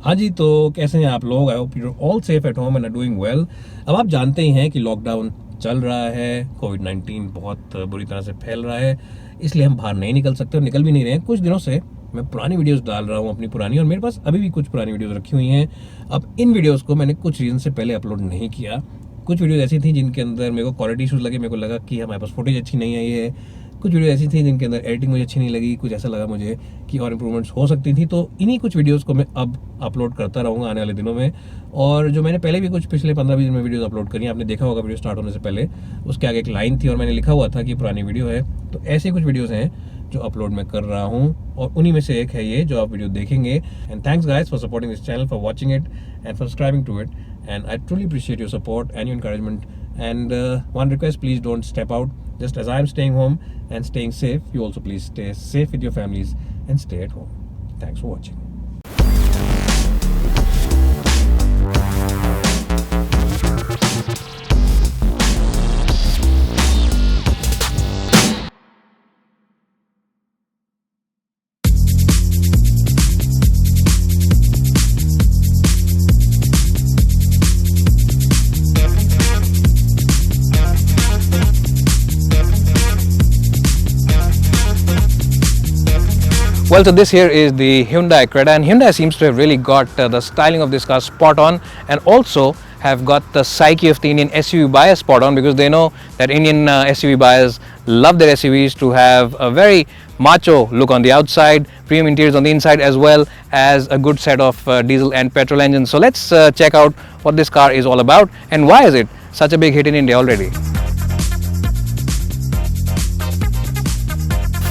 हाँ जी, तो कैसे हैं आप लोग? I hope you all safe at home and are doing well. अब आप जानते ही हैं कि लॉकडाउन चल रहा है, कोविड-19 बहुत बुरी तरह से फैल रहा है, इसलिए हम बाहर नहीं निकल सकते और निकल भी नहीं रहे हैं। कुछ दिनों से मैं पुरानी वीडियोस डाल रहा हूँ अपनी पुरानी, और मेरे पास अभी भी कुछ पुरानी वीडियोस रखी हुई हैं। अब इन वीडियोस को मैंने कुछ रीज़न से पहले अपलोड नहीं किया। कुछ वीडियोस ऐसी थी जिनके अंदर मेरे को क्वालिटी इशूज़ लगे, मेरे को लगा कि हमारे पास फुटेज अच्छी नहीं आई है। कुछ वीडियो ऐसी थी जिनके अंदर एडिटिंग मुझे अच्छी नहीं लगी, कुछ ऐसा लगा मुझे कि और इम्प्रूवमेंट्स हो सकती थी। तो इन्हीं कुछ वीडियोस को मैं अब अपलोड करता रहूँगा आने वाले दिनों में। और जो मैंने पहले भी कुछ पिछले 15-20 दिन में वीडियोस अपलोड करी, आपने देखा होगा वीडियो स्टार्ट होने से पहले उसके आगे एक लाइन थी और मैंने लिखा हुआ था कि पुरानी वीडियो है। तो ऐसे कुछ वीडियोस हैं जो अपलोड मैं कर रहा हूँ और उन्हीं में से एक है ये जो आप वीडियो देखेंगे। And thanks guys for supporting this channel, for watching it and for subscribing to it, and I truly appreciate your support and your encouragement. And one request, please don't step out. Just as I'm staying home and staying safe, you also please stay safe with your families and stay at home. Thanks for watching. Well, so this here is the Hyundai Creta, and Hyundai seems to have really got the styling of this car spot on, and also have got the psyche of the Indian SUV buyer spot on, because they know that Indian SUV buyers love their SUVs to have a very macho look on the outside, premium interiors on the inside, as well as a good set of diesel and petrol engines. So let's check out what this car is all about and why is it such a big hit in India already.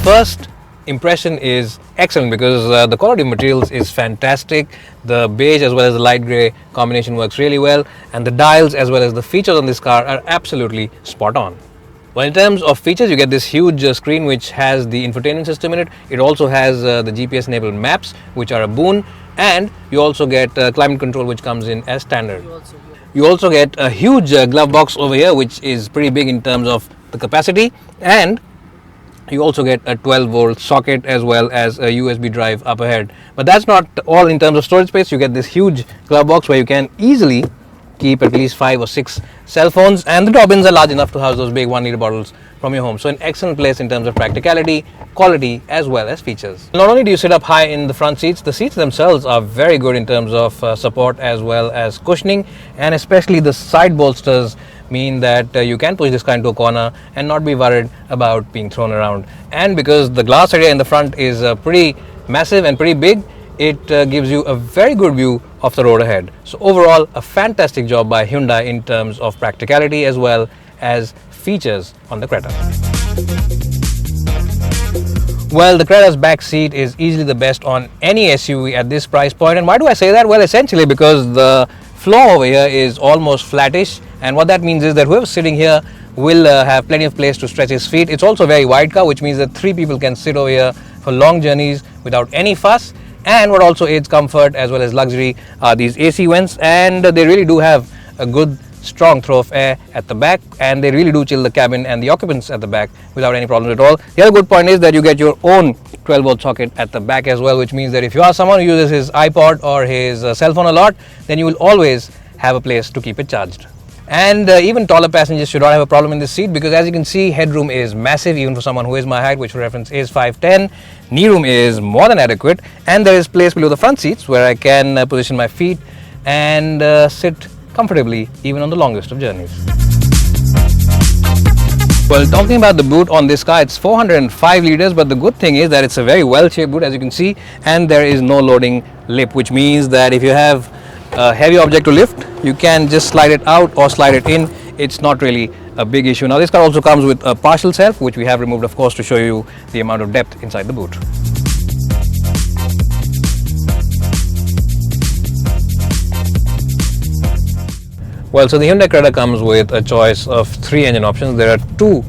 First impression is excellent because the quality of materials is fantastic. The beige as well as the light grey combination works really well, and the dials as well as the features on this car are absolutely spot on. Well, in terms of features, you get this huge screen which has the infotainment system in it. It also has the GPS enabled maps, which are a boon, and you also get climate control, which comes in as standard. You also get a huge glove box over here, which is pretty big in terms of the capacity, and you also get a 12-volt socket as well as a USB drive up ahead. But that's not all in terms of storage space. You get this huge glove box where you can easily keep at least 5 or 6 cell phones, and the drop bins are large enough to house those big 1-liter bottles from your home. So an excellent place in terms of practicality, quality as well as features. Not only do you sit up high in the front seats, the seats themselves are very good in terms of support as well as cushioning, and especially the side bolsters mean that you can push this car into a corner and not be worried about being thrown around. And because the glass area in the front is pretty massive and pretty big, it gives you a very good view of the road ahead. So overall, a fantastic job by Hyundai in terms of practicality as well as features on the Creta. Well, the Creta's back seat is easily the best on any SUV at this price point. And why do I say that? Well, essentially because the floor over here is almost flattish, and what that means is that whoever's sitting here will have plenty of place to stretch his feet. It's also a very wide car, which means that 3 people can sit over here for long journeys without any fuss. And what also aids comfort as well as luxury are these AC vents, and they really do have a good strong throw of air at the back, and they really do chill the cabin and the occupants at the back without any problems at all. The other good point is that you get your own 12-volt socket at the back as well, which means that if you are someone who uses his iPod or his cell phone a lot, then you will always have a place to keep it charged. And even taller passengers should not have a problem in this seat, because as you can see, headroom is massive even for someone who is my height, which for reference is 5'10". Knee room is more than adequate, and there is place below the front seats where I can position my feet and sit comfortably even on the longest of journeys. Well, talking about the boot on this car, it's 405 liters, but the good thing is that it's a very well-shaped boot, as you can see, and there is no loading lip, which means that if you have a heavy object to lift, you can just slide it out or slide it in. It's not really a big issue. Now, this car also comes with a partial self, which we have removed, of course, to show you the amount of depth inside the boot. Well, so the Hyundai Creta comes with a choice of 3 engine options. There are 2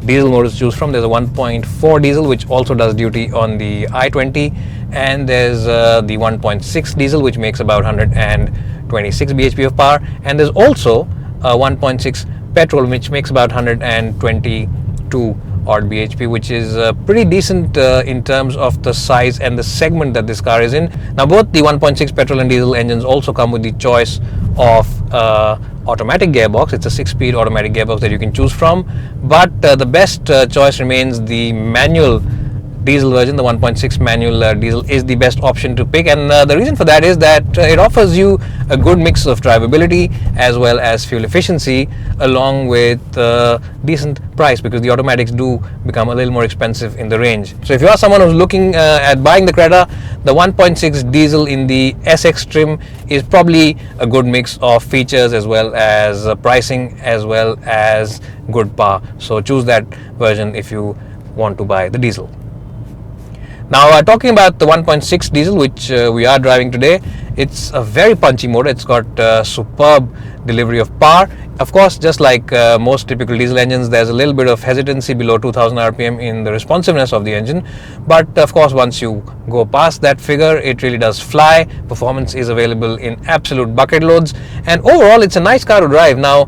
diesel motors to choose from. There's a 1.4 diesel, which also does duty on the i20, and there's the 1.6 diesel, which makes about 126 bhp of power, and there's also a 1.6 petrol, which makes about 122 odd bhp, which is pretty decent in terms of the size and the segment that this car is in. Now both the 1.6 petrol and diesel engines also come with the choice of automatic gearbox. It's a 6-speed automatic gearbox that you can choose from, but the best choice remains the manual diesel version. The 1.6 manual diesel is the best option to pick, and the reason for that is that it offers you a good mix of drivability as well as fuel efficiency, along with decent price, because the automatics do become a little more expensive in the range. So if you are someone who's looking at buying the Creta, the 1.6 diesel in the SX trim is probably a good mix of features as well as pricing as well as good power. So choose that version if you want to buy the diesel. Now talking about the 1.6 diesel, which we are driving today, it's a very punchy motor. It's got superb delivery of power. Of course, just like most typical diesel engines, there's a little bit of hesitancy below 2000 rpm in the responsiveness of the engine, but of course once you go past that figure, it really does fly. Performance is available in absolute bucket loads, and overall it's a nice car to drive. Now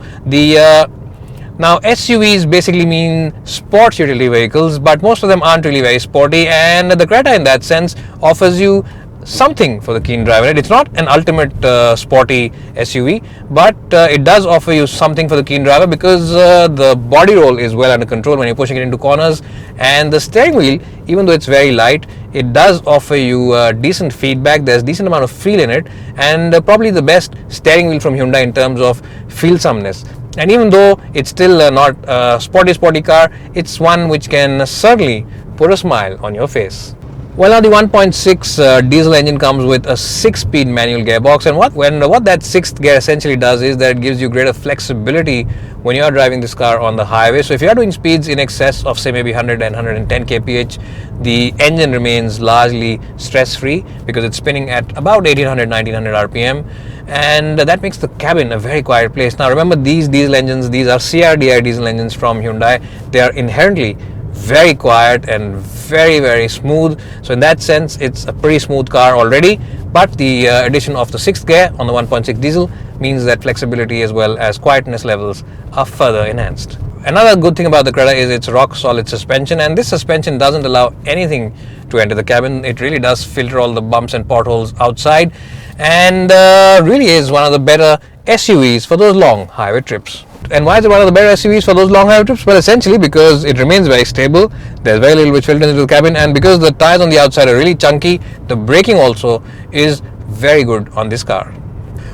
SUVs basically mean sports utility vehicles, but most of them aren't really very sporty, and the Creta in that sense offers you something for the keen driver. It's not an ultimate sporty SUV, but it does offer you something for the keen driver, because the body roll is well under control when you're pushing it into corners, and the steering wheel, even though it's very light, it does offer you decent feedback. There's decent amount of feel in it, and probably the best steering wheel from Hyundai in terms of feelsomeness. And even though it's still not a sporty car, it's one which can certainly put a smile on your face. Well, now the 1.6 diesel engine comes with a 6-speed manual gearbox, and what that 6th gear essentially does is that it gives you greater flexibility when you are driving this car on the highway. So if you are doing speeds in excess of say maybe 100 and 110 kph, the engine remains largely stress-free because it's spinning at about 1800-1900 rpm, and that makes the cabin a very quiet place. Now remember, these diesel engines, these are CRDi diesel engines from Hyundai. They are inherently very quiet and very smooth, so in that sense it's a pretty smooth car already, but the addition of the 6th gear on the 1.6 diesel means that flexibility as well as quietness levels are further enhanced. Another good thing about the Creta is its rock solid suspension, and this suspension doesn't allow anything to enter the cabin. It really does filter all the bumps and potholes outside, and really is one of the better SUVs for those long highway trips. And why is it one of the better SUVs for those long highway trips? Well, essentially because it remains very stable. There's very little which filters into the cabin, and because the tires on the outside are really chunky, the braking also is very good on this car.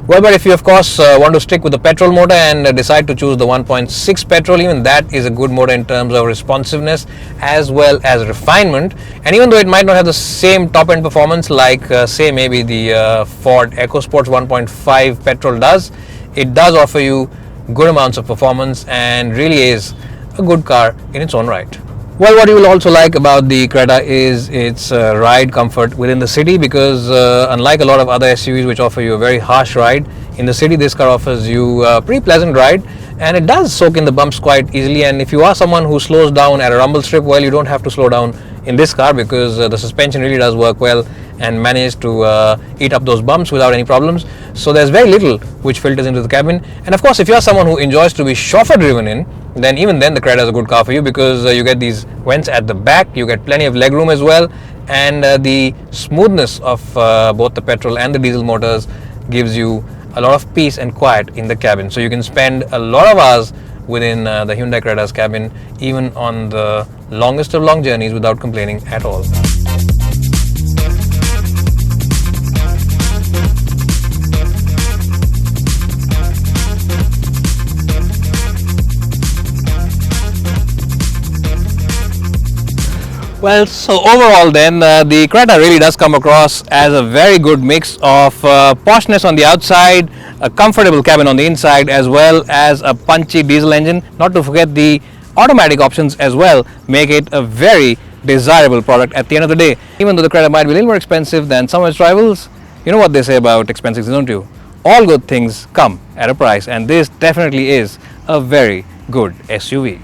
Well, but if you of course want to stick with the petrol motor and decide to choose the 1.6 petrol, even that is a good motor in terms of responsiveness as well as refinement. And even though it might not have the same top end performance like say maybe the Ford EcoSport's 1.5 petrol does, it does offer you good amounts of performance and really is a good car in its own right. Well, what you will also like about the Creta is its ride comfort within the city, because unlike a lot of other SUVs which offer you a very harsh ride, in the city this car offers you a pretty pleasant ride, and it does soak in the bumps quite easily. And if you are someone who slows down at a rumble strip, well, you don't have to slow down in this car, because the suspension really does work well and manages to eat up those bumps without any problems. So there's very little which filters into the cabin. And of course, if you are someone who enjoys to be chauffeur driven in, then even then the Creta is a good car for you, because you get these vents at the back, you get plenty of legroom as well, and the smoothness of both the petrol and the diesel motors gives you a lot of peace and quiet in the cabin. So you can spend a lot of hours within the Hyundai Creta's cabin, even on the longest of long journeys, without complaining at all. Well, so overall then, the Creta really does come across as a very good mix of poshness on the outside, a comfortable cabin on the inside, as well as a punchy diesel engine. Not to forget the automatic options as well make it a very desirable product at the end of the day. Even though the Creta might be a little more expensive than some of its rivals, you know what they say about expensive, don't you? All good things come at a price, and this definitely is a very good SUV.